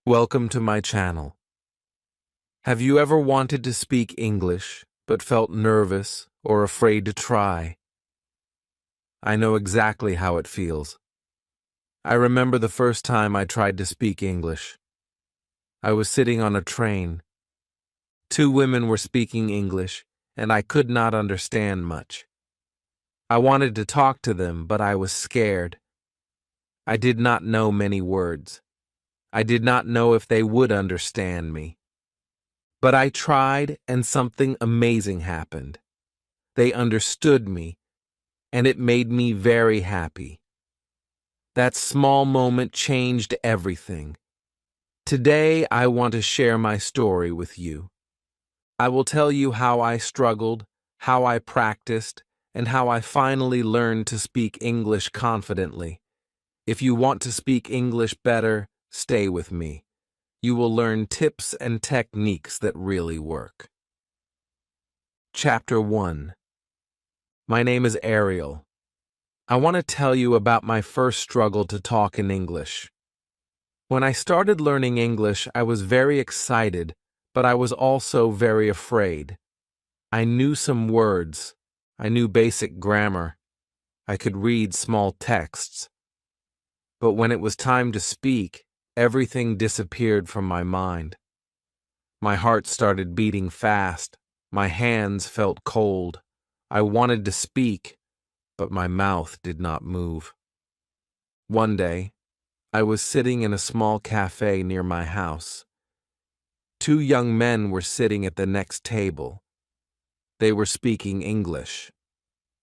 Welcome to my channel. Have you ever wanted to speak English but felt nervous or afraid to try? I know exactly how it feels. I remember the first time I tried to speak English. I was sitting on a train. Two women were speaking English, and I could not understand much. I wanted to talk to them, but I was scared. I did not know many words. I did not know if they would understand me. But I tried, and something amazing happened. They understood me, and it made me very happy. That small moment changed everything. Today, I want to share my story with you. I will tell you how I struggled, how I practiced, and how I finally learned to speak English confidently. If you want to speak English better, stay with me. You will learn tips and techniques that really work. Chapter 1. My name is Ariel. I want to tell you about my first struggle to talk in English. When I started learning English, I was very excited, but I was also very afraid. I knew some words. I knew basic grammar. I could read small texts. But when it was time to speak, everything disappeared from my mind. My heart started beating fast. My hands felt cold. I wanted to speak, but my mouth did not move. One day, I was sitting in a small cafe near my house. Two young men were sitting at the next table. They were speaking English.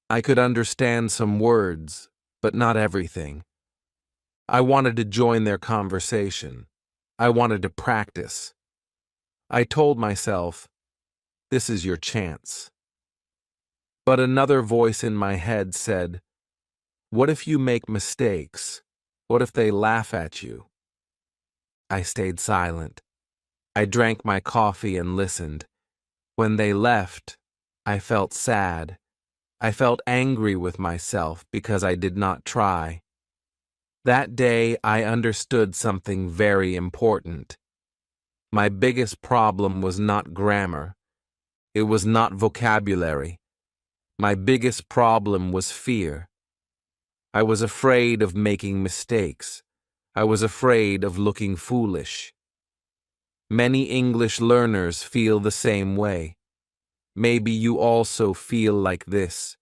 I could understand some words, but not everything. I wanted to join their conversation. I wanted to practice. I told myself, "This is your chance." But another voice in my head said, "What if you make mistakes? What if they laugh at you?" I stayed silent. I drank my coffee and listened. When they left, I felt sad. I felt angry with myself because I did not try. That day, I understood something very important. My biggest problem was not grammar. It was not vocabulary. My biggest problem was fear. I was afraid of making mistakes. I was afraid of looking foolish. Many English learners feel the same way. Maybe you also feel like this.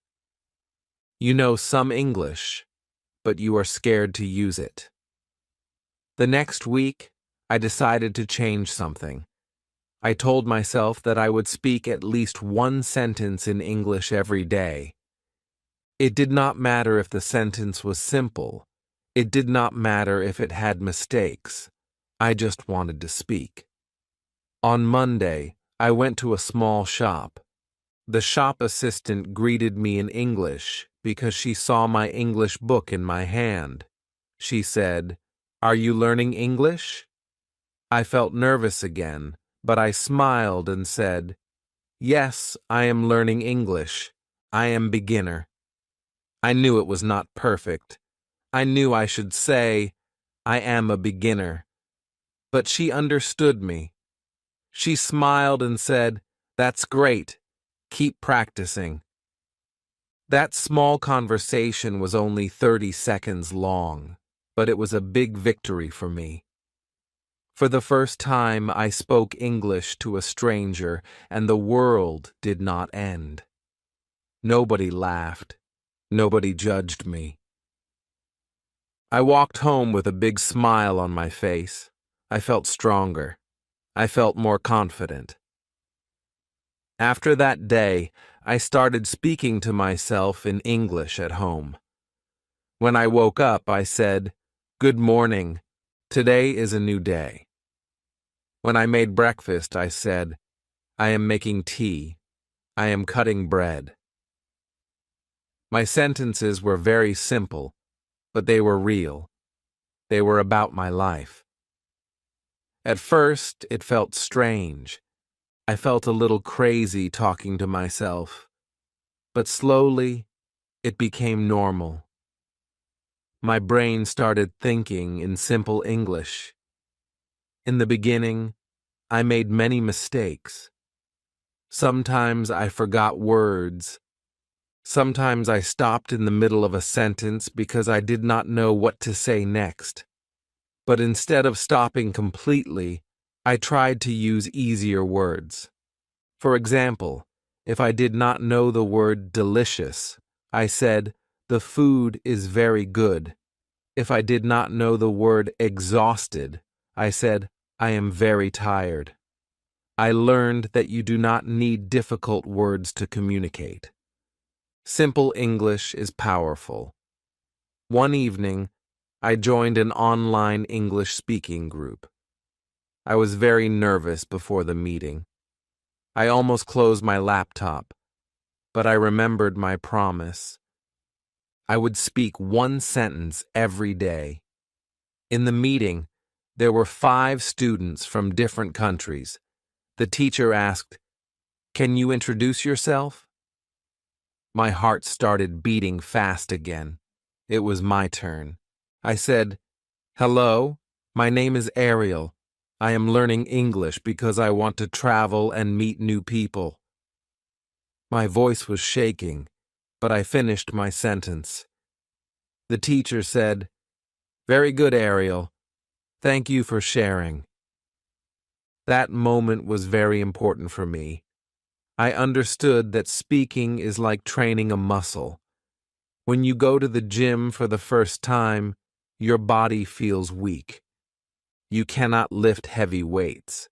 You know some English, but you are scared to use it. The next week, I decided to change something. I told myself that I would speak at least one sentence in English every day. It did not matter if the sentence was simple. It did not matter if it had mistakes. I just wanted to speak. On Monday, I went to a small shop. The shop assistant greeted me in English because she saw my English book in my hand. She said, "Are you learning English?" I felt nervous again, but I smiled and said, "Yes, I am learning English. I am beginner." I knew it was not perfect. I knew I should say, "I am a beginner." But she understood me. She smiled and said, "That's great. Keep practicing." That small conversation was only 30 seconds long, but it was a big victory for me. For the first time, I spoke English to a stranger, and the world did not end. Nobody laughed. Nobody judged me. I walked home with a big smile on my face. I felt stronger. I felt more confident. After that day, I started speaking to myself in English at home. When I woke up, I said, "Good morning. Today is a new day." When I made breakfast, I said, "I am making tea. I am cutting bread." My sentences were very simple, but they were real. They were about my life. At first, it felt strange. I felt a little crazy talking to myself. But slowly, it became normal. My brain started thinking in simple English. In the beginning, I made many mistakes. Sometimes I forgot words. Sometimes I stopped in the middle of a sentence because I did not know what to say next. But instead of stopping completely, I tried to use easier words. For example, if I did not know the word delicious, I said, "The food is very good." If I did not know the word exhausted, I said, "I am very tired." I learned that you do not need difficult words to communicate. Simple English is powerful. One evening, I joined an online English speaking group. I was very nervous before the meeting. I almost closed my laptop, but I remembered my promise. I would speak one sentence every day. In the meeting, there were 5 students from different countries. The teacher asked, "Can you introduce yourself?" My heart started beating fast again. It was my turn. I said, "Hello, my name is Ariel. I am learning English because I want to travel and meet new people." My voice was shaking, but I finished my sentence. The teacher said, "Very good, Ariel. Thank you for sharing." That moment was very important for me. I understood that speaking is like training a muscle. When you go to the gym for the first time, your body feels weak. You cannot lift heavy weights.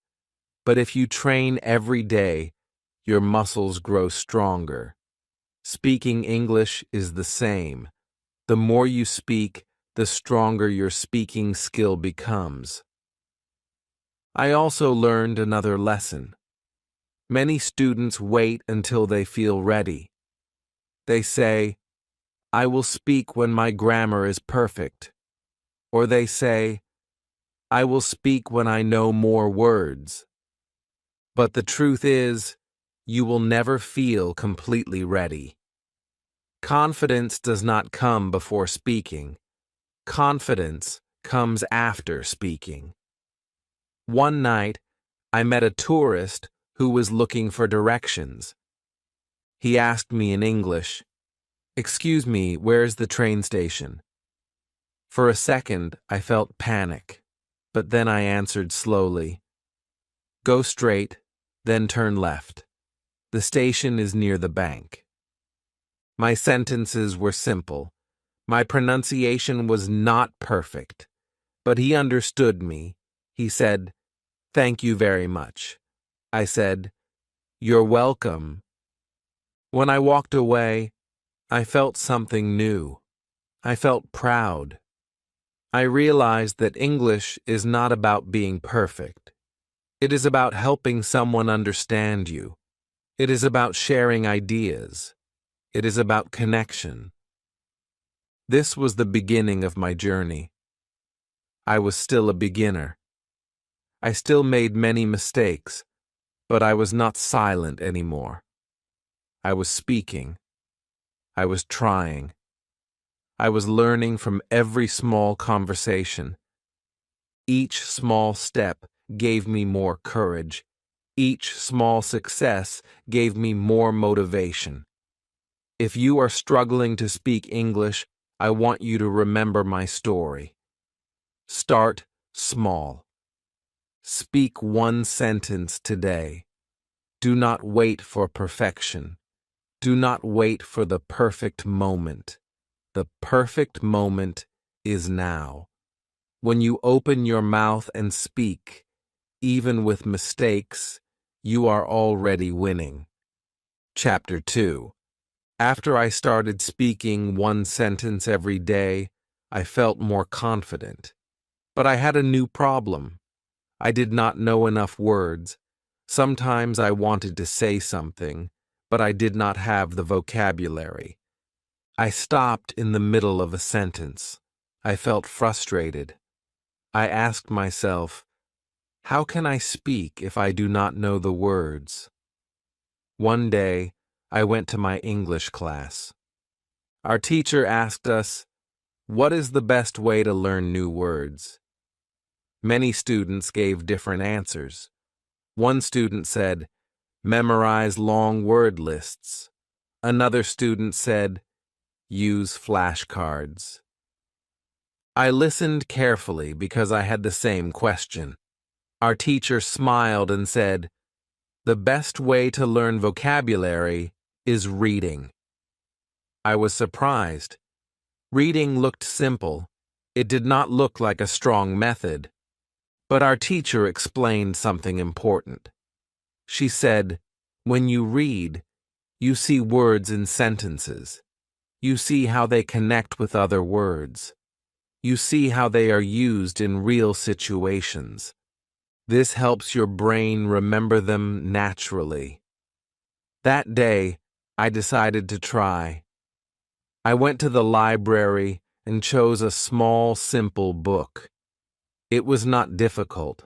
But if you train every day, your muscles grow stronger. Speaking English is the same. The more you speak, the stronger your speaking skill becomes. I also learned another lesson. Many students wait until they feel ready. They say, "I will speak when my grammar is perfect." Or they say, "I will speak when I know more words." But the truth is, you will never feel completely ready. Confidence does not come before speaking. Confidence comes after speaking. One night, I met a tourist who was looking for directions. He asked me in English, "Excuse me, where's the train station?" For a second, I felt panic, but then I answered slowly, "Go straight, then turn left. The station is near the bank." My sentences were simple. My pronunciation was not perfect, but he understood me. He said, "Thank you very much." I said, "You're welcome." When I walked away, I felt something new. I felt proud. I realized that English is not about being perfect. It is about helping someone understand you. It is about sharing ideas. It is about connection. This was the beginning of my journey. I was still a beginner. I still made many mistakes, but I was not silent anymore. I was speaking. I was trying. I was learning from every small conversation. Each small step gave me more courage. Each small success gave me more motivation. If you are struggling to speak English, I want you to remember my story. Start small. Speak one sentence today. Do not wait for perfection. Do not wait for the perfect moment. The perfect moment is now. When you open your mouth and speak, even with mistakes, you are already winning. Chapter 2. After I started speaking one sentence every day, I felt more confident. But I had a new problem. I did not know enough words. Sometimes I wanted to say something, but I did not have the vocabulary. I stopped in the middle of a sentence. I felt frustrated. I asked myself, how can I speak if I do not know the words? One day, I went to my English class. Our teacher asked us, "What is the best way to learn new words?" Many students gave different answers. One student said, memorize long word lists. Another student said, use flashcards. I listened carefully because I had the same question. Our teacher smiled and said, the best way to learn vocabulary is reading. I was surprised. Reading looked simple. It did not look like a strong method. But our teacher explained something important. She said, when you read, you see words in sentences. You see how they connect with other words. You see how they are used in real situations. This helps your brain remember them naturally. That day, I decided to try. I went to the library and chose a small, simple book. It was not difficult.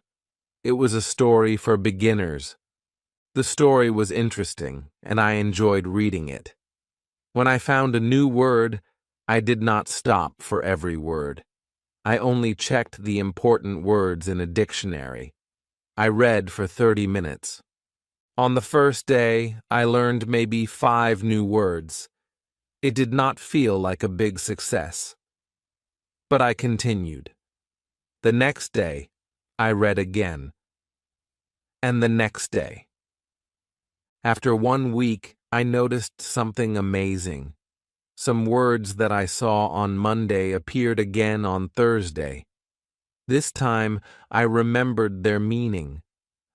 It was a story for beginners. The story was interesting, and I enjoyed reading it. When I found a new word, I did not stop for every word. I only checked the important words in a dictionary. I read for 30 minutes. On the first day, I learned maybe 5 new words. It did not feel like a big success. But I continued. The next day, I read again. And the next day. After 1 week, I noticed something amazing. Some words that I saw on Monday appeared again on Thursday. This time, I remembered their meaning.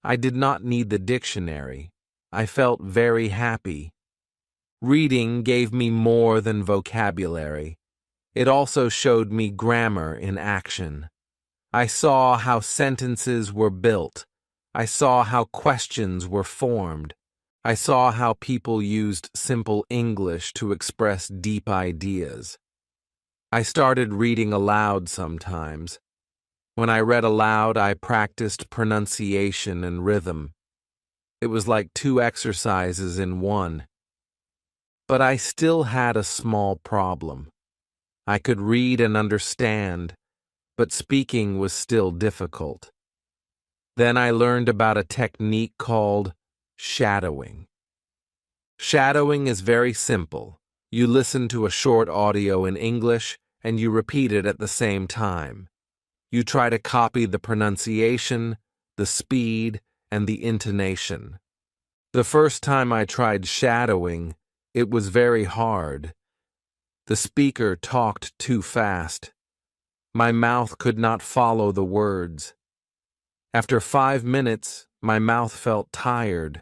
I did not need the dictionary. I felt very happy. Reading gave me more than vocabulary. It also showed me grammar in action. I saw how sentences were built. I saw how questions were formed. I saw how people used simple English to express deep ideas. I started reading aloud sometimes. When I read aloud, I practiced pronunciation and rhythm. It was like 2 exercises in one. But I still had a small problem. I could read and understand, but speaking was still difficult. Then I learned about a technique called shadowing. Shadowing is very simple. You listen to a short audio in English and you repeat it at the same time. You try to copy the pronunciation, the speed, and the intonation. The first time I tried shadowing, it was very hard. The speaker talked too fast. My mouth could not follow the words. After 5 minutes, my mouth felt tired.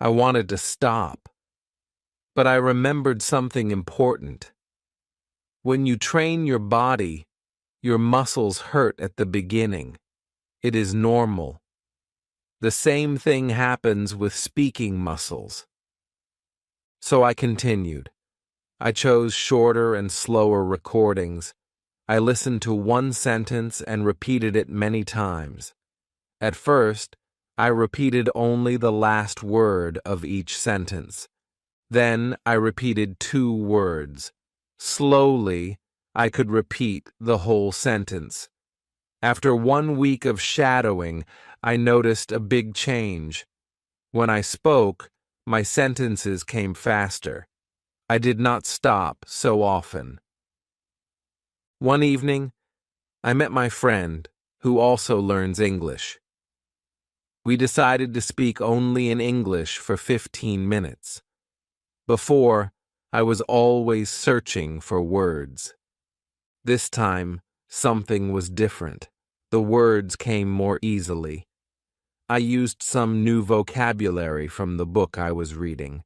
I wanted to stop. But I remembered something important. When you train your body, your muscles hurt at the beginning. It is normal. The same thing happens with speaking muscles. So I continued. I chose shorter and slower recordings. I listened to one sentence and repeated it many times. At first, I repeated only the last word of each sentence. Then I repeated 2 words. Slowly, I could repeat the whole sentence. After 1 week of shadowing, I noticed a big change. When I spoke, my sentences came faster. I did not stop so often. One evening, I met my friend, who also learns English. We decided to speak only in English for 15 minutes. Before, I was always searching for words. This time, something was different. The words came more easily. I used some new vocabulary from the book I was reading.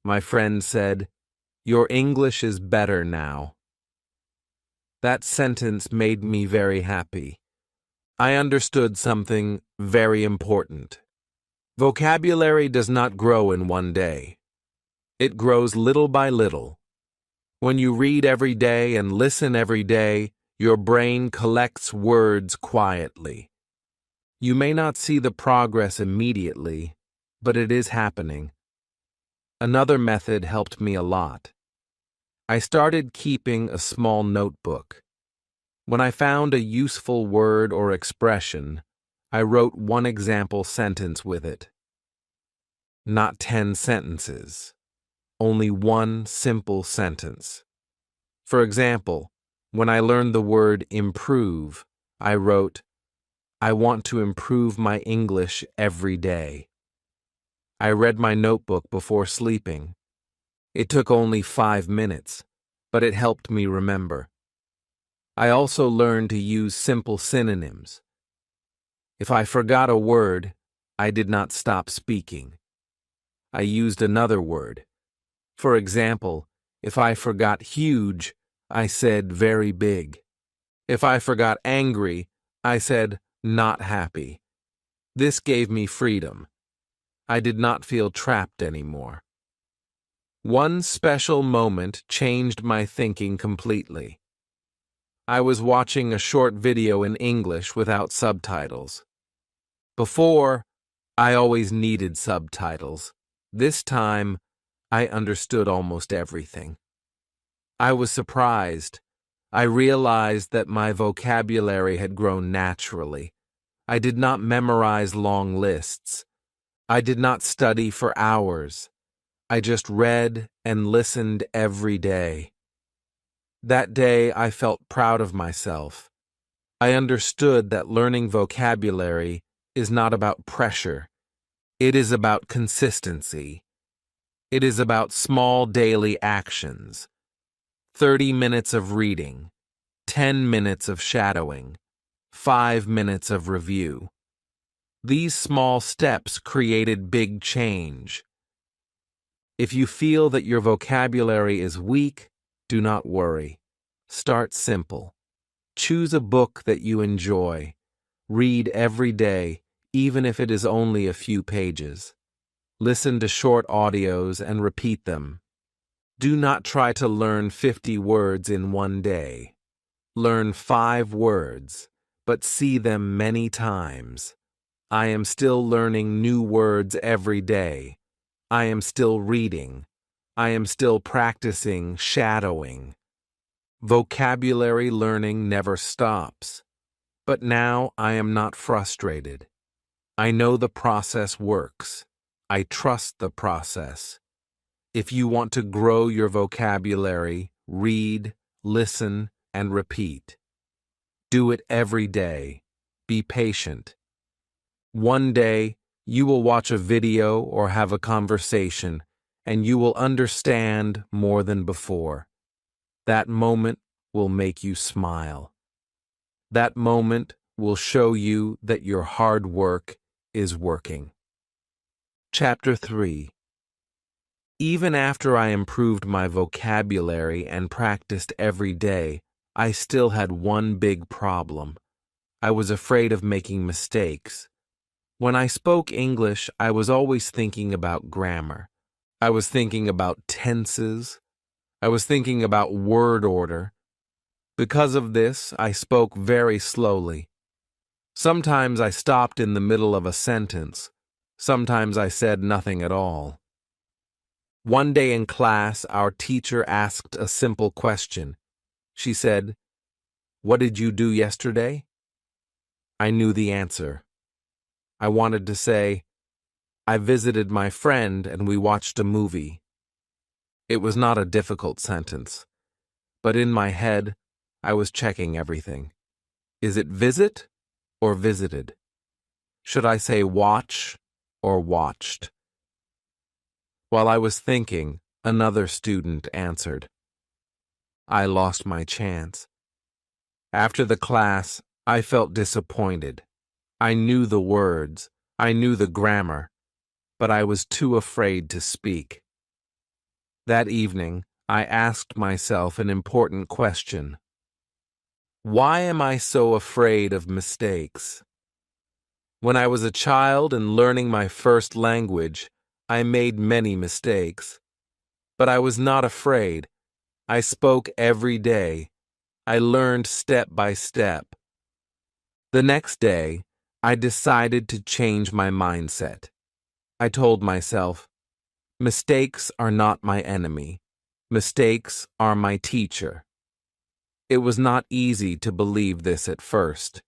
My friend said, "Your English is better now." That sentence made me very happy. I understood something very important. Vocabulary does not grow in one day. It grows little by little. When you read every day and listen every day, your brain collects words quietly. You may not see the progress immediately, but it is happening. Another method helped me a lot. I started keeping a small notebook. When I found a useful word or expression, I wrote one example sentence with it. Not 10 sentences, only one simple sentence. For example, when I learned the word improve, I wrote, I want to improve my English every day. I read my notebook before sleeping. It took only 5 minutes, but it helped me remember. I also learned to use simple synonyms. If I forgot a word, I did not stop speaking. I used another word. For example, if I forgot huge, I said very big. If I forgot angry, I said not happy. This gave me freedom. I did not feel trapped anymore. One special moment changed my thinking completely. I was watching a short video in English without subtitles. Before, I always needed subtitles. This time, I understood almost everything. I was surprised. I realized that my vocabulary had grown naturally. I did not memorize long lists. I did not study for hours. I just read and listened every day. That day, I felt proud of myself. I understood that learning vocabulary is not about pressure. It is about consistency. It is about small daily actions. 30 minutes of reading, 10 minutes of shadowing, 5 minutes of review. These small steps created big change. If you feel that your vocabulary is weak, do not worry. Start simple. Choose a book that you enjoy. Read every day, even if it is only a few pages. Listen to short audios and repeat them. Do not try to learn 50 words in one day. Learn 5 words, but see them many times. I am still learning new words every day. I am still reading. I am still practicing shadowing. Vocabulary learning never stops. But now I am not frustrated. I know the process works. I trust the process. If you want to grow your vocabulary, read, listen, and repeat. Do it every day. Be patient. One day, you will watch a video or have a conversation, and you will understand more than before. That moment will make you smile. That moment will show you that your hard work is working. Chapter 3. Even after I improved my vocabulary and practiced every day, I still had one big problem. I was afraid of making mistakes. When I spoke English, I was always thinking about grammar. I was thinking about tenses. I was thinking about word order. Because of this, I spoke very slowly. Sometimes I stopped in the middle of a sentence. Sometimes I said nothing at all. One day in class, our teacher asked a simple question. She said, "What did you do yesterday?" I knew the answer. I wanted to say, "I visited my friend and we watched a movie." It was not a difficult sentence, but in my head, I was checking everything. Is it visit or visited? Should I say watch or watched? While I was thinking, another student answered. I lost my chance. After the class, I felt disappointed. I knew the words, I knew the grammar, but I was too afraid to speak. That evening, I asked myself an important question. Why am I so afraid of mistakes? When I was a child and learning my first language, I made many mistakes. But I was not afraid. I spoke every day. I learned step by step. The next day, I decided to change my mindset. I told myself, mistakes are not my enemy. Mistakes are my teacher. It was not easy to believe this at first,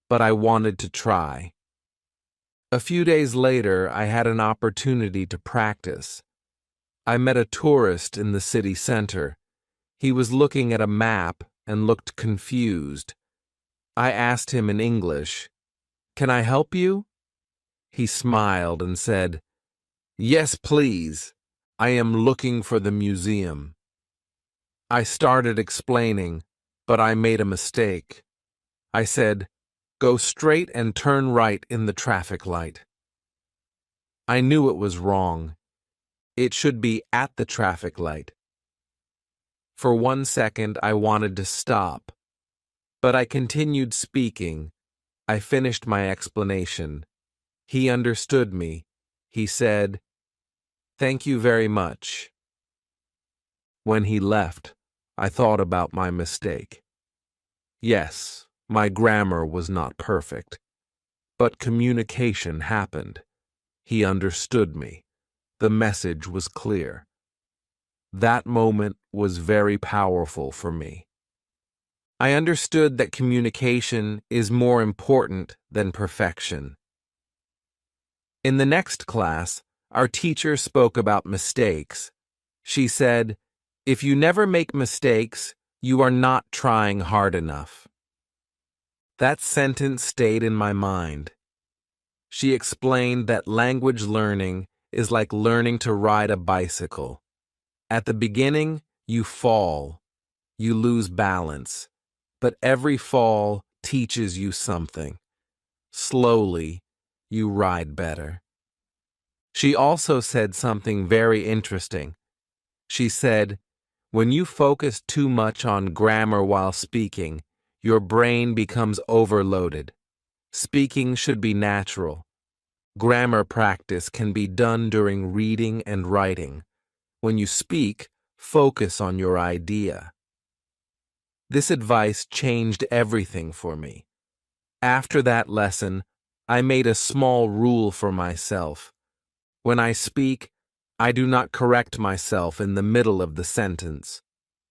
but I wanted to try. A few days later, I had an opportunity to practice. I met a tourist in the city center. He was looking at a map and looked confused. I asked him in English, "Can I help you?" He smiled and said, "Yes, please. I am looking for the museum." I started explaining, but I made a mistake. I said, "Go straight and turn right in the traffic light." I knew it was wrong. It should be at the traffic light. For 1 second, I wanted to stop, but I continued speaking. I finished my explanation. He understood me. He said, "Thank you very much." When he left, I thought about my mistake. Yes, my grammar was not perfect, but communication happened. He understood me. The message was clear. That moment was very powerful for me. I understood that communication is more important than perfection. In the next class, our teacher spoke about mistakes. She said, "If you never make mistakes, you are not trying hard enough." That sentence stayed in my mind. She explained that language learning is like learning to ride a bicycle. At the beginning, you fall, you lose balance, but every fall teaches you something. Slowly, you ride better. She also said something very interesting. She said, "When you focus too much on grammar while speaking, your brain becomes overloaded. Speaking should be natural. Grammar practice can be done during reading and writing. When you speak, focus on your idea." This advice changed everything for me. After that lesson, I made a small rule for myself. When I speak, I do not correct myself in the middle of the sentence.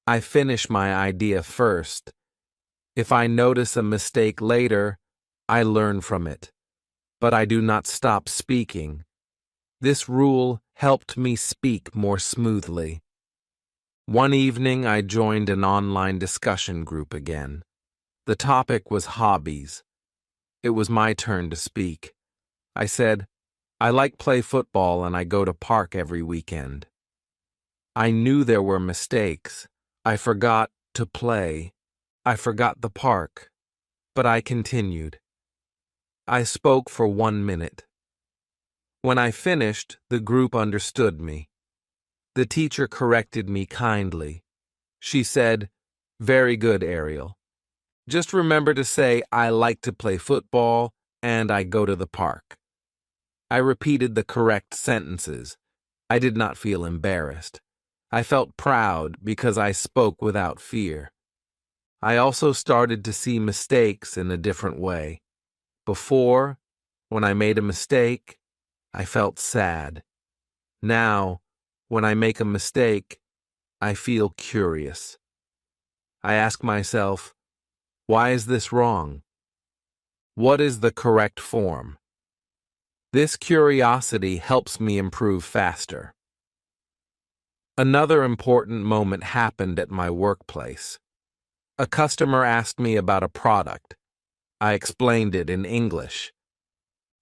I finish my idea first. If I notice a mistake later, I learn from it, but I do not stop speaking. This rule helped me speak more smoothly. One evening, I joined an online discussion group again. The topic was hobbies. It was my turn to speak. I said, "I like play football and I go to park every weekend." I knew there were mistakes. I forgot to play. I forgot the park. But I continued. I spoke for 1 minute. When I finished, the group understood me. The teacher corrected me kindly. She said, "Very good, Ariel. Just remember to say, 'I like to play football and I go to the park.'" I repeated the correct sentences. I did not feel embarrassed. I felt proud because I spoke without fear. I also started to see mistakes in a different way. Before, when I made a mistake, I felt sad. Now, when I make a mistake, I feel curious. I ask myself, why is this wrong? What is the correct form? This curiosity helps me improve faster. Another important moment happened at my workplace. A customer asked me about a product. I explained it in English.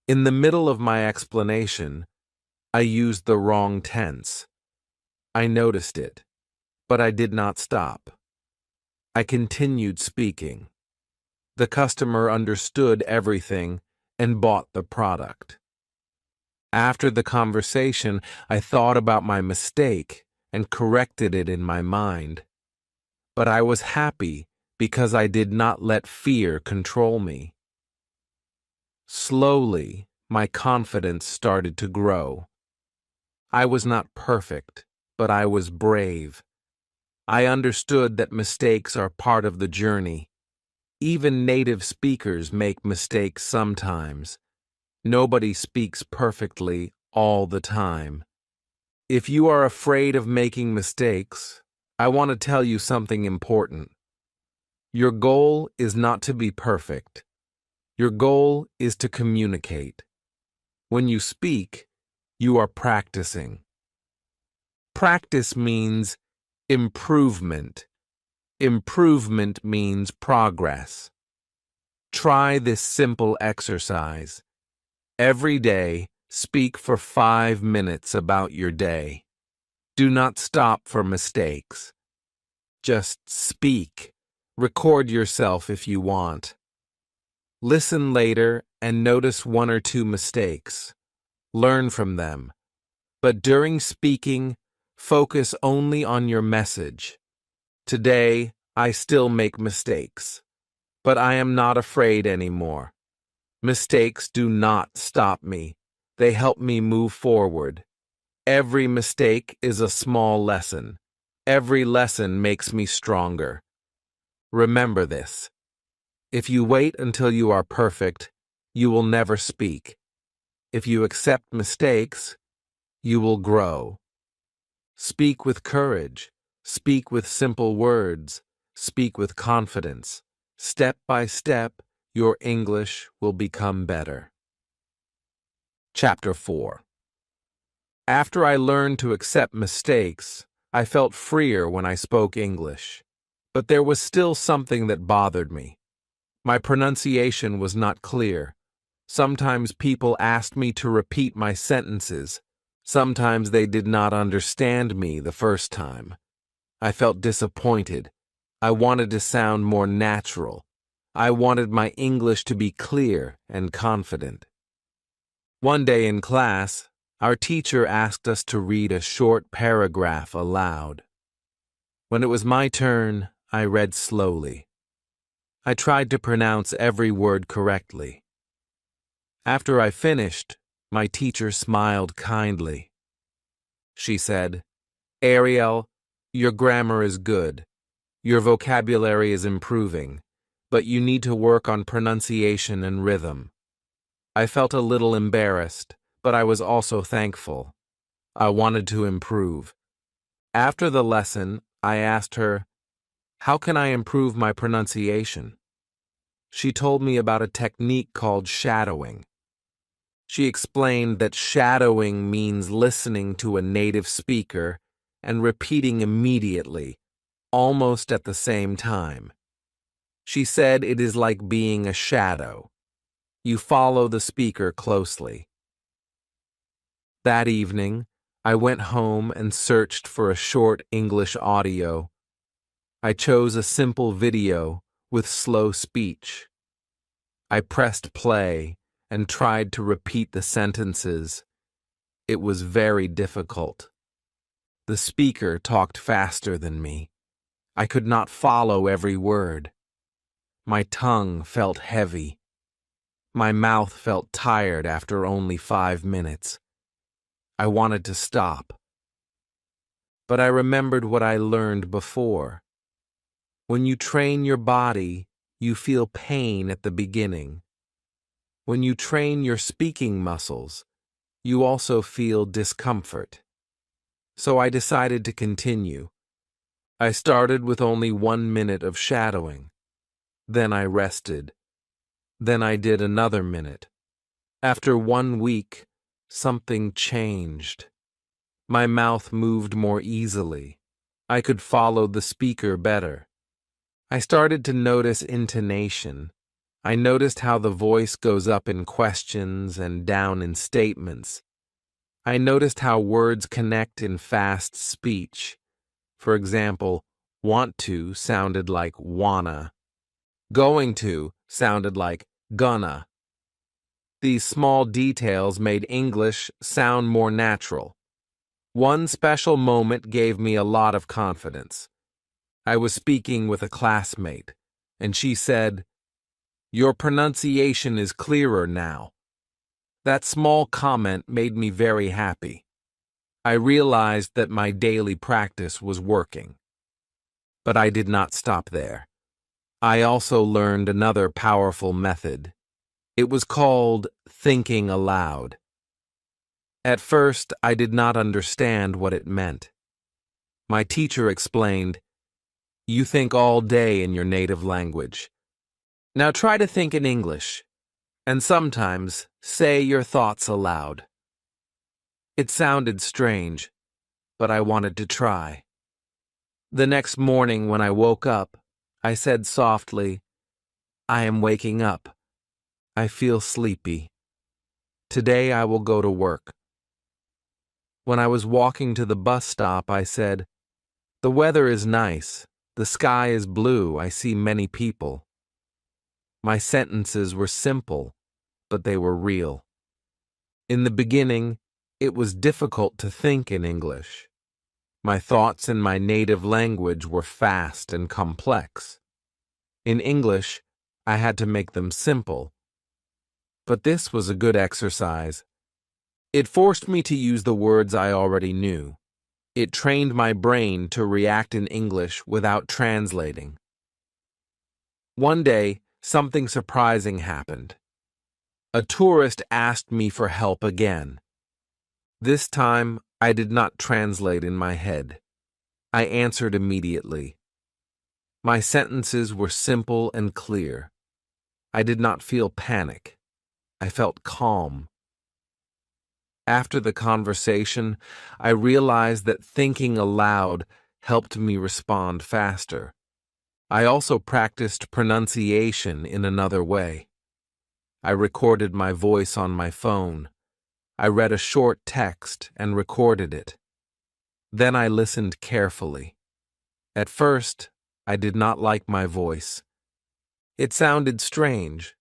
In the middle of my explanation, I used the wrong tense. I noticed it, but I did not stop. I continued speaking. The customer understood everything and bought the product. After the conversation, I thought about my mistake and corrected it in my mind. But I was happy because I did not let fear control me. Slowly, my confidence started to grow. I was not perfect, but I was brave. I understood that mistakes are part of the journey. Even native speakers make mistakes sometimes. Nobody speaks perfectly all the time. If you are afraid of making mistakes, I want to tell you something important. Your goal is not to be perfect. Your goal is to communicate. When you speak, you are practicing. Practice means improvement. Improvement means progress. Try this simple exercise. Every day, speak for 5 minutes about your day. Do not stop for mistakes. Just speak. Record yourself if you want. Listen later and notice 1 or 2 mistakes. Learn from them. But during speaking, focus only on your message. Today, I still make mistakes, but I am not afraid anymore. Mistakes do not stop me. They help me move forward. Every mistake is a small lesson. Every lesson makes me stronger. Remember this. If you wait until you are perfect, you will never speak. If you accept mistakes, you will grow. Speak with courage. Speak with simple words. Speak with confidence. Step by step, your English will become better. Chapter 4. After I learned to accept mistakes, I felt freer when I spoke English. But there was still something that bothered me. My pronunciation was not clear. Sometimes people asked me to repeat my sentences. Sometimes they did not understand me the first time. I felt disappointed. I wanted to sound more natural. I wanted my English to be clear and confident. One day in class, our teacher asked us to read a short paragraph aloud. When it was my turn, I read slowly. I tried to pronounce every word correctly. After I finished, my teacher smiled kindly. She said, "Ariel, your grammar is good. Your vocabulary is improving, but you need to work on pronunciation and rhythm." I felt a little embarrassed, but I was also thankful. I wanted to improve. After the lesson, I asked her, "How can I improve my pronunciation?" She told me about a technique called shadowing. She explained that shadowing means listening to a native speaker and repeating immediately, almost at the same time. She said it is like being a shadow. You follow the speaker closely. That evening, I went home and searched for a short English audio. I chose a simple video with slow speech. I pressed play and tried to repeat the sentences. It was very difficult. The speaker talked faster than me. I could not follow every word. My tongue felt heavy. My mouth felt tired after only 5 minutes. I wanted to stop. But I remembered what I learned before. When you train your body, you feel pain at the beginning. When you train your speaking muscles, you also feel discomfort. So I decided to continue. I started with only 1 minute of shadowing. Then I rested. Then I did another minute. After 1 week, something changed. My mouth moved more easily. I could follow the speaker better. I started to notice intonation. I noticed how the voice goes up in questions and down in statements. I noticed how words connect in fast speech. For example, want to sounded like wanna. Going to sounded like gonna. These small details made English sound more natural. One special moment gave me a lot of confidence. I was speaking with a classmate, and she said, "Your pronunciation is clearer now." That small comment made me very happy. I realized that my daily practice was working. But I did not stop there. I also learned another powerful method. It was called thinking aloud. At first, I did not understand what it meant. My teacher explained, You think all day in your native language. Now try to think in English, and sometimes say your thoughts aloud. It sounded strange, but I wanted to try. The next morning when I woke up, I said softly, "I am waking up. I feel sleepy. Today I will go to work." When I was walking to the bus stop, I said, "The weather is nice. The sky is blue. I see many people." My sentences were simple, but they were real. In the beginning, it was difficult to think in English. My thoughts in my native language were fast and complex. In English, I had to make them simple. But this was a good exercise. It forced me to use the words I already knew. It trained my brain to react in English without translating. One day, something surprising happened. A tourist asked me for help again. This time, I did not translate in my head. I answered immediately. My sentences were simple and clear. I did not feel panic. I felt calm. After the conversation, I realized that thinking aloud helped me respond faster. I also practiced pronunciation in another way. I recorded my voice on my phone. I read a short text and recorded it. Then I listened carefully. At first, I did not like my voice. It sounded strange,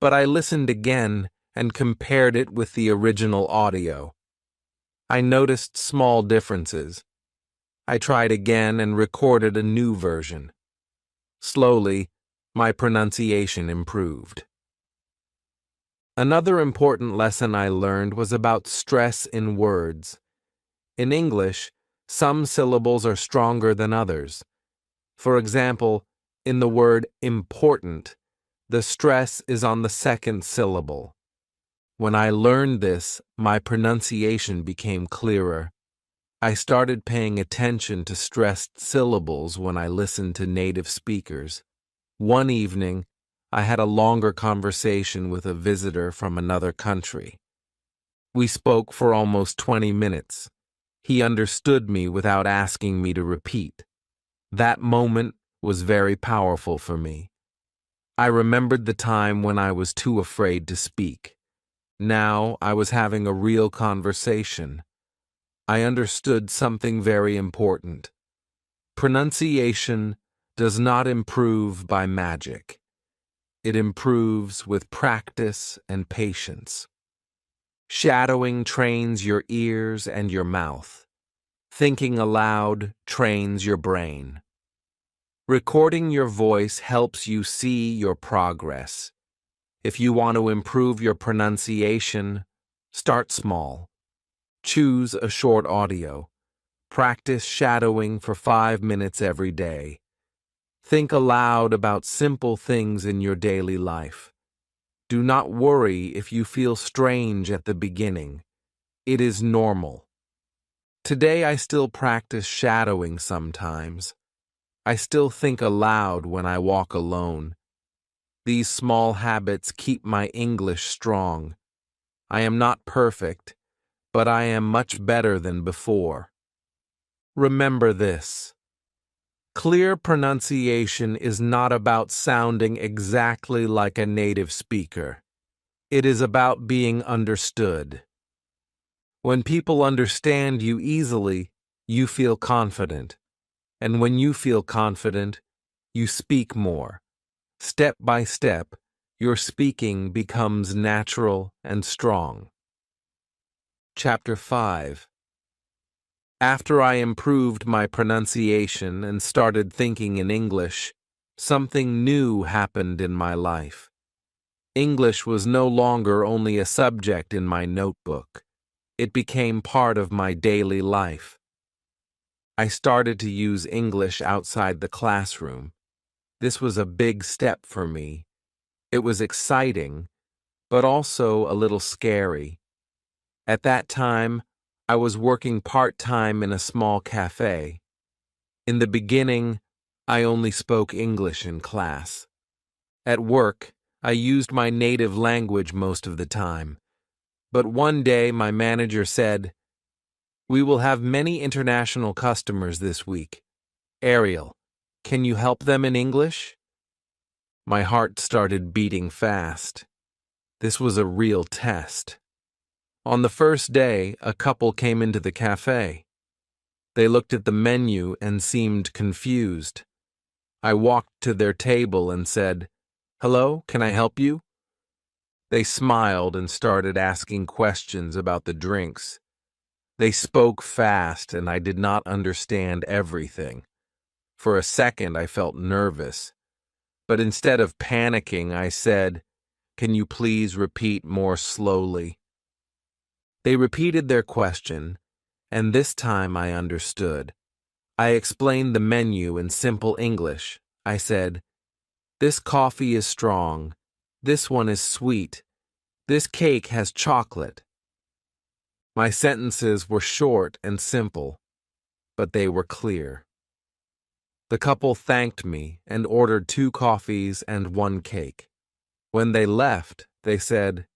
but I listened again and compared it with the original audio. I noticed small differences. I tried again and recorded a new version. Slowly, my pronunciation improved. Another important lesson I learned was about stress in words. In English, some syllables are stronger than others. For example, in the word important, the stress is on the second syllable. When I learned this, my pronunciation became clearer. I started paying attention to stressed syllables when I listened to native speakers. One evening, I had a longer conversation with a visitor from another country. We spoke for almost 20 minutes. He understood me without asking me to repeat. That moment was very powerful for me. I remembered the time when I was too afraid to speak. Now I was having a real conversation. I understood something very important. Pronunciation does not improve by magic. It improves with practice and patience. Shadowing trains your ears and your mouth. Thinking aloud trains your brain. Recording your voice helps you see your progress. If you want to improve your pronunciation, start small. Choose a short audio. Practice shadowing for 5 minutes every day. Think aloud about simple things in your daily life. Do not worry if you feel strange at the beginning. It is normal. Today I still practice shadowing sometimes. I still think aloud when I walk alone. These small habits keep my English strong. I am not perfect, but I am much better than before. Remember this. Clear pronunciation is not about sounding exactly like a native speaker. It is about being understood. When people understand you easily, you feel confident. And when you feel confident, you speak more. Step by step, your speaking becomes natural and strong. Chapter 5. After I improved my pronunciation and started thinking in English, something new happened in my life. English was no longer only a subject in my notebook. It became part of my daily life. I started to use English outside the classroom. This was a big step for me. It was exciting, but also a little scary. At that time, I was working part-time in a small cafe. In the beginning, I only spoke English in class. At work, I used my native language most of the time. But one day my manager said, "We will have many international customers this week. Ariel, can you help them in English?" My heart started beating fast. This was a real test. On the first day, a couple came into the cafe. They looked at the menu and seemed confused. I walked to their table and said, "Hello, can I help you?" They smiled and started asking questions about the drinks. They spoke fast and I did not understand everything. For a second, I felt nervous. But instead of panicking, I said, "Can you please repeat more slowly?" They repeated their question, and this time I understood. I explained the menu in simple English. I said, "This coffee is strong. This one is sweet. This cake has chocolate." My sentences were short and simple, but they were clear. The couple thanked me and ordered 2 coffees and 1 cake. When they left, they said,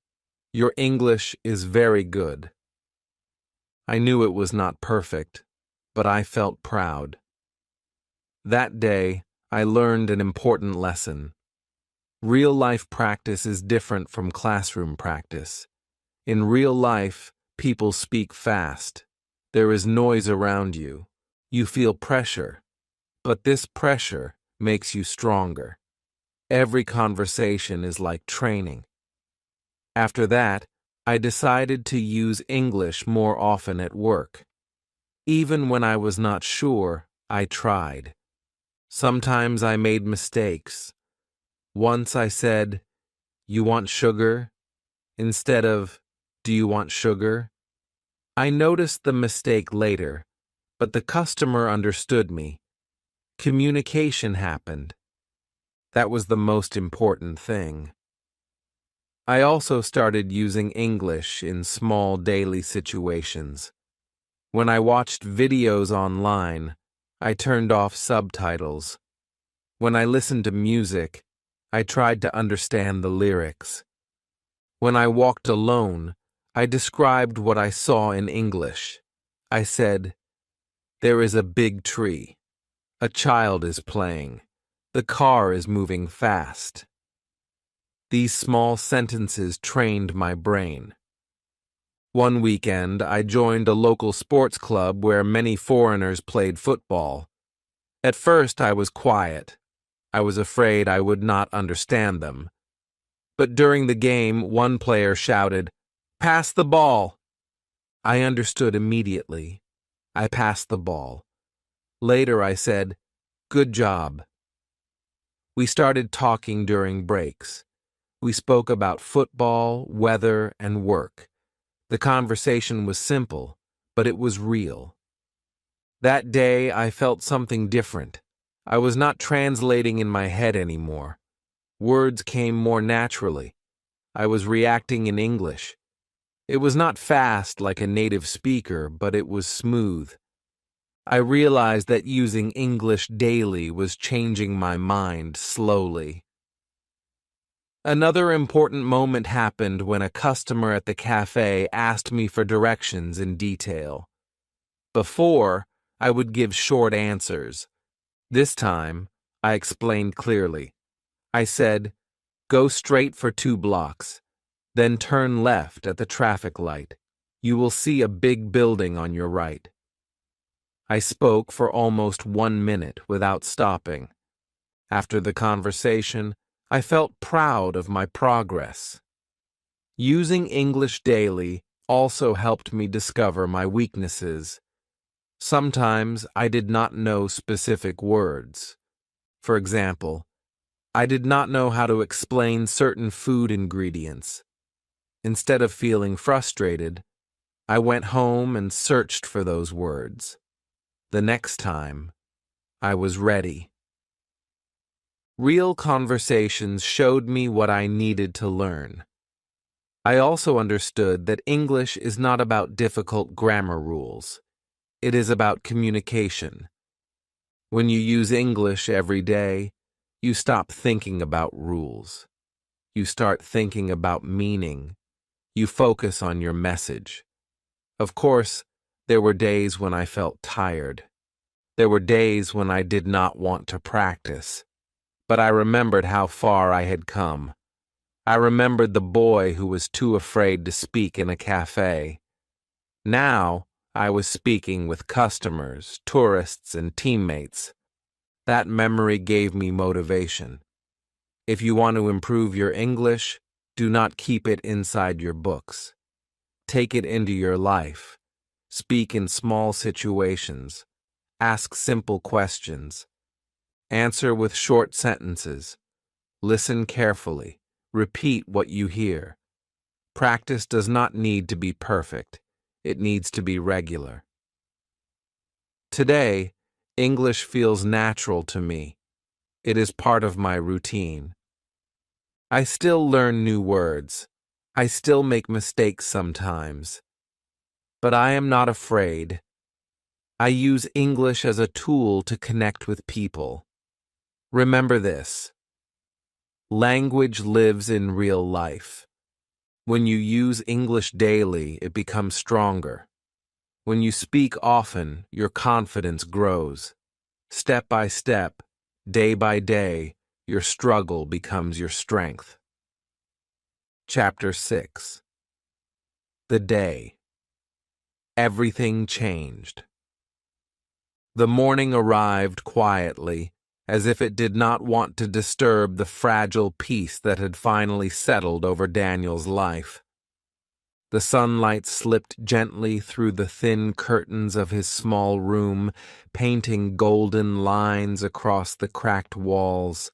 "Your English is very good." I knew it was not perfect, but I felt proud. That day, I learned an important lesson. Real-life practice is different from classroom practice. In real life, people speak fast. There is noise around you. You feel pressure, but this pressure makes you stronger. Every conversation is like training. After that, I decided to use English more often at work. Even when I was not sure, I tried. Sometimes I made mistakes. Once I said, "You want sugar?" instead of, "Do you want sugar?" I noticed the mistake later, but the customer understood me. Communication happened. That was the most important thing. I also started using English in small daily situations. When I watched videos online, I turned off subtitles. When I listened to music, I tried to understand the lyrics. When I walked alone, I described what I saw in English. I said, "There is a big tree. A child is playing. The car is moving fast." These small sentences trained my brain. One weekend, I joined a local sports club where many foreigners played football. At first, I was quiet. I was afraid I would not understand them. But during the game, one player shouted, "Pass the ball!" I understood immediately. I passed the ball. Later, I said, "Good job." We started talking during breaks. We spoke about football, weather, and work. The conversation was simple, but it was real. That day, I felt something different. I was not translating in my head anymore. Words came more naturally. I was reacting in English. It was not fast like a native speaker, but it was smooth. I realized that using English daily was changing my mind slowly. Another important moment happened when a customer at the cafe asked me for directions in detail. Before, I would give short answers. This time, I explained clearly. I said, "Go straight for 2 blocks, then turn left at the traffic light. You will see a big building on your right." I spoke for almost 1 minute without stopping. After the conversation, I felt proud of my progress. Using English daily also helped me discover my weaknesses. Sometimes I did not know specific words. For example, I did not know how to explain certain food ingredients. Instead of feeling frustrated, I went home and searched for those words. The next time, I was ready. Real conversations showed me what I needed to learn. I also understood that English is not about difficult grammar rules. It is about communication. When you use English every day, you stop thinking about rules. You start thinking about meaning. You focus on your message. Of course, there were days when I felt tired. There were days when I did not want to practice. But I remembered how far I had come. I remembered the boy who was too afraid to speak in a cafe. Now, I was speaking with customers, tourists, and teammates. That memory gave me motivation. If you want to improve your English, do not keep it inside your books. Take it into your life. Speak in small situations. Ask simple questions. Answer with short sentences. Listen carefully. Repeat what you hear. Practice does not need to be perfect. It needs to be regular. Today, English feels natural to me. It is part of my routine. I still learn new words. I still make mistakes sometimes. But I am not afraid. I use English as a tool to connect with people. Remember this. Language lives in real life. When you use English daily, it becomes stronger. When you speak often, your confidence grows. Step by step, day by day, your struggle becomes your strength. Chapter 6. The Day. Everything changed. The morning arrived quietly, as if it did not want to disturb the fragile peace that had finally settled over Daniel's life. The sunlight slipped gently through the thin curtains of his small room, painting golden lines across the cracked walls.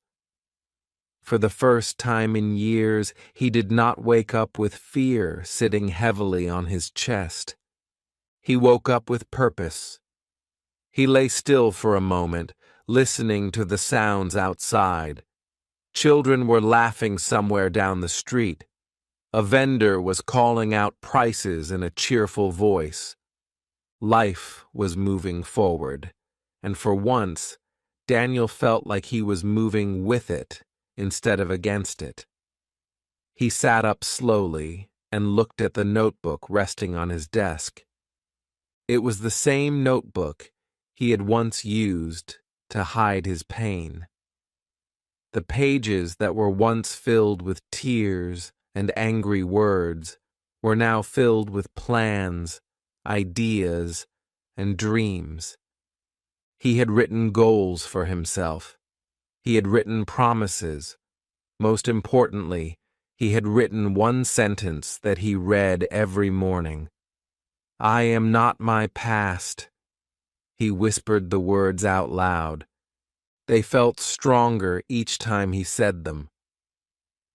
For the first time in years, he did not wake up with fear sitting heavily on his chest. He woke up with purpose. He lay still for a moment, listening to the sounds outside. Children were laughing somewhere down the street. A vendor was calling out prices in a cheerful voice. Life was moving forward, and for once, Daniel felt like he was moving with it instead of against it. He sat up slowly and looked at the notebook resting on his desk. It was the same notebook he had once used to hide his pain. The pages that were once filled with tears and angry words were now filled with plans, ideas, and dreams. He had written goals for himself. He had written promises. Most importantly, he had written one sentence that he read every morning. "I am not my past." He whispered the words out loud. They felt stronger each time he said them.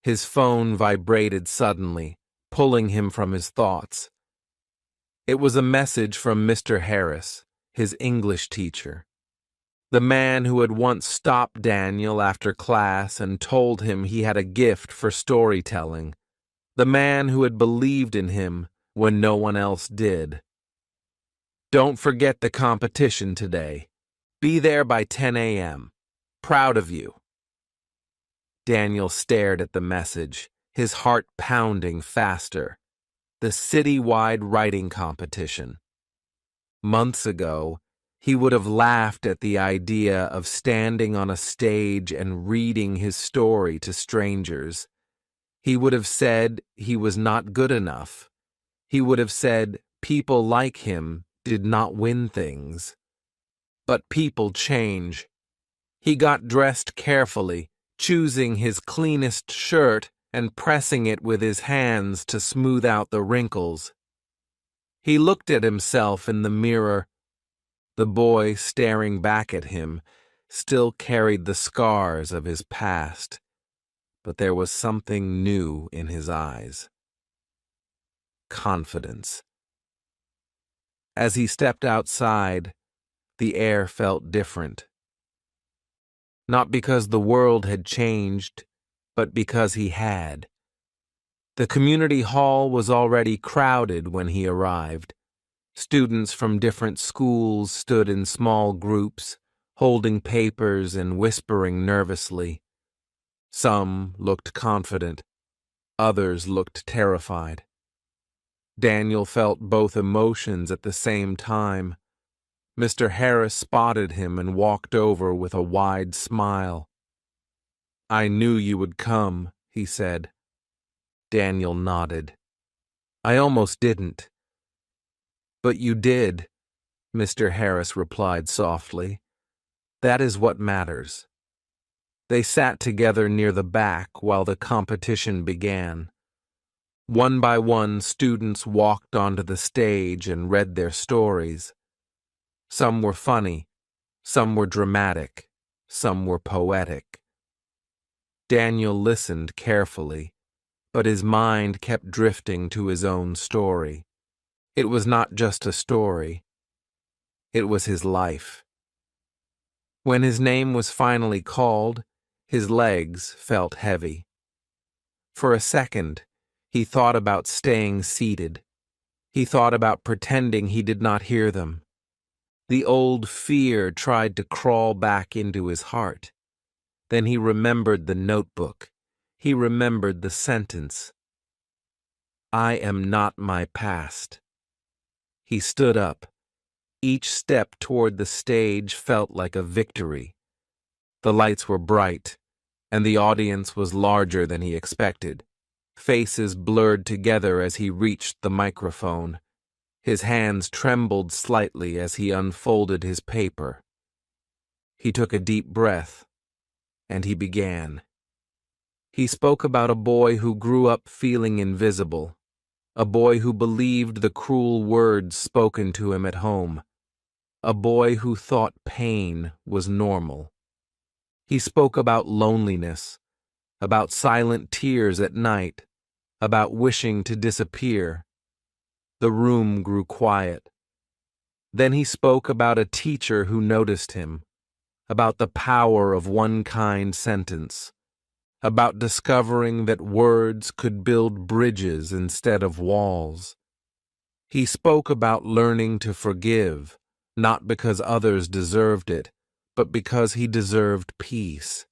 His phone vibrated suddenly, pulling him from his thoughts. It was a message from Mr. Harris, his English teacher. The man who had once stopped Daniel after class and told him he had a gift for storytelling. The man who had believed in him when no one else did. "Don't forget the competition today. Be there by 10 a.m. Proud of you." Daniel stared at the message, his heart pounding faster. The city-wide writing competition. Months ago, he would have laughed at the idea of standing on a stage and reading his story to strangers. He would have said he was not good enough. He would have said people like him did not win things. But people change. He got dressed carefully, choosing his cleanest shirt and pressing it with his hands to smooth out the wrinkles. He looked at himself in the mirror. The boy staring back at him still carried the scars of his past, but there was something new in his eyes. Confidence. As he stepped outside, the air felt different. Not because the world had changed, but because he had. The community hall was already crowded when he arrived. Students from different schools stood in small groups, holding papers and whispering nervously. Some looked confident, others looked terrified. Daniel felt both emotions at the same time. Mr. Harris spotted him and walked over with a wide smile. "I knew you would come," he said. Daniel nodded. "I almost didn't." "But you did," Mr. Harris replied softly. "That is what matters." They sat together near the back while the competition began. One by one, students walked onto the stage and read their stories. Some were funny, some were dramatic, some were poetic. Daniel listened carefully, but his mind kept drifting to his own story. It was not just a story. It was his life. When his name was finally called, his legs felt heavy. For a second, he thought about staying seated. He thought about pretending he did not hear them. The old fear tried to crawl back into his heart. Then he remembered the notebook. He remembered the sentence. "I am not my past." He stood up. Each step toward the stage felt like a victory. The lights were bright, and the audience was larger than he expected. Faces blurred together as he reached the microphone. His hands trembled slightly as he unfolded his paper. He took a deep breath, and he began. He spoke about a boy who grew up feeling invisible, a boy who believed the cruel words spoken to him at home, a boy who thought pain was normal. He spoke about loneliness, about silent tears at night, about wishing to disappear. The room grew quiet. Then he spoke about a teacher who noticed him, about the power of one kind sentence, about discovering that words could build bridges instead of walls. He spoke about learning to forgive, not because others deserved it, but because he deserved peace.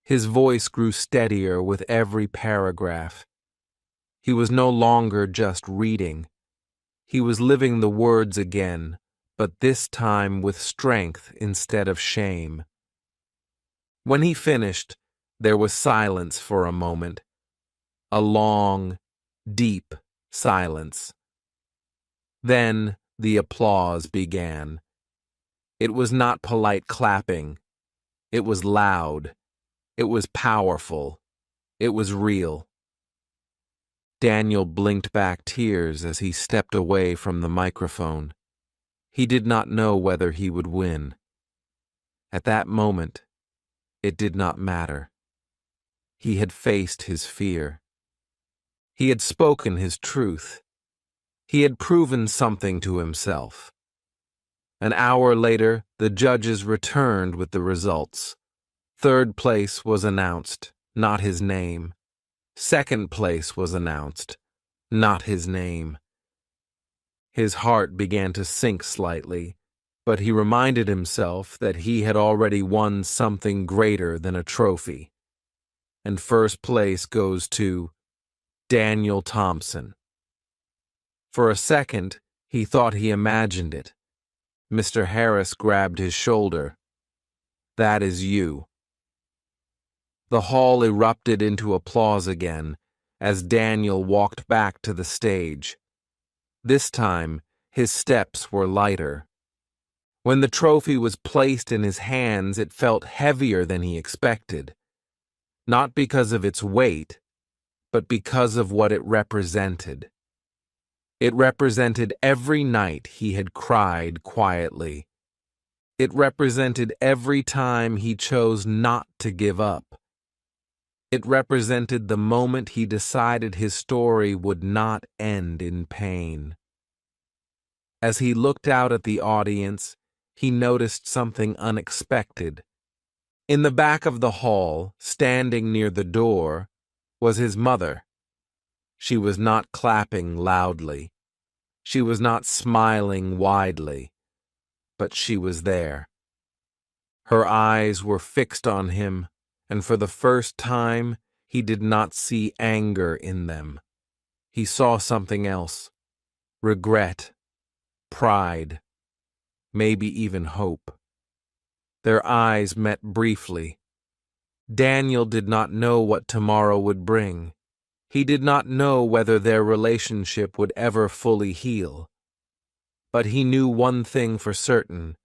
His voice grew steadier with every paragraph. He was no longer just reading. He was living the words again, but this time with strength instead of shame. When he finished, there was silence for a moment. A long, deep silence. Then the applause began. It was not polite clapping. It was loud. It was powerful. It was real. Daniel blinked back tears as he stepped away from the microphone. He did not know whether he would win. At that moment, it did not matter. He had faced his fear. He had spoken his truth. He had proven something to himself. An hour later, the judges returned with the results. Third place was announced, not his name. Second place was announced, not his name. His heart began to sink slightly, but he reminded himself that he had already won something greater than a trophy. And first place goes to Daniel Thompson. For a second, he thought he imagined it. Mr. Harris grabbed his shoulder. "That is you." The hall erupted into applause again as Daniel walked back to the stage. This time, his steps were lighter. When the trophy was placed in his hands, it felt heavier than he expected. Not because of its weight, but because of what it represented. It represented every night he had cried quietly. It represented every time he chose not to give up. It represented the moment he decided his story would not end in pain. As he looked out at the audience, he noticed something unexpected. In the back of the hall, standing near the door, was his mother. She was not clapping loudly. She was not smiling widely, but she was there. Her eyes were fixed on him, and for the first time, he did not see anger in them. He saw something else: regret, pride, maybe even hope. Their eyes met briefly. Daniel did not know what tomorrow would bring. He did not know whether their relationship would ever fully heal. But he knew one thing for certain.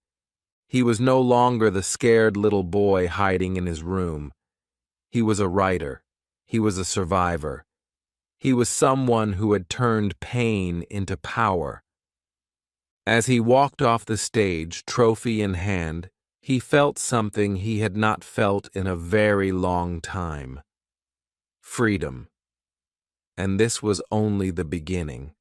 He was no longer the scared little boy hiding in his room. He was a writer. He was a survivor. He was someone who had turned pain into power. As he walked off the stage, trophy in hand, he felt something he had not felt in a very long time: freedom. And this was only the beginning.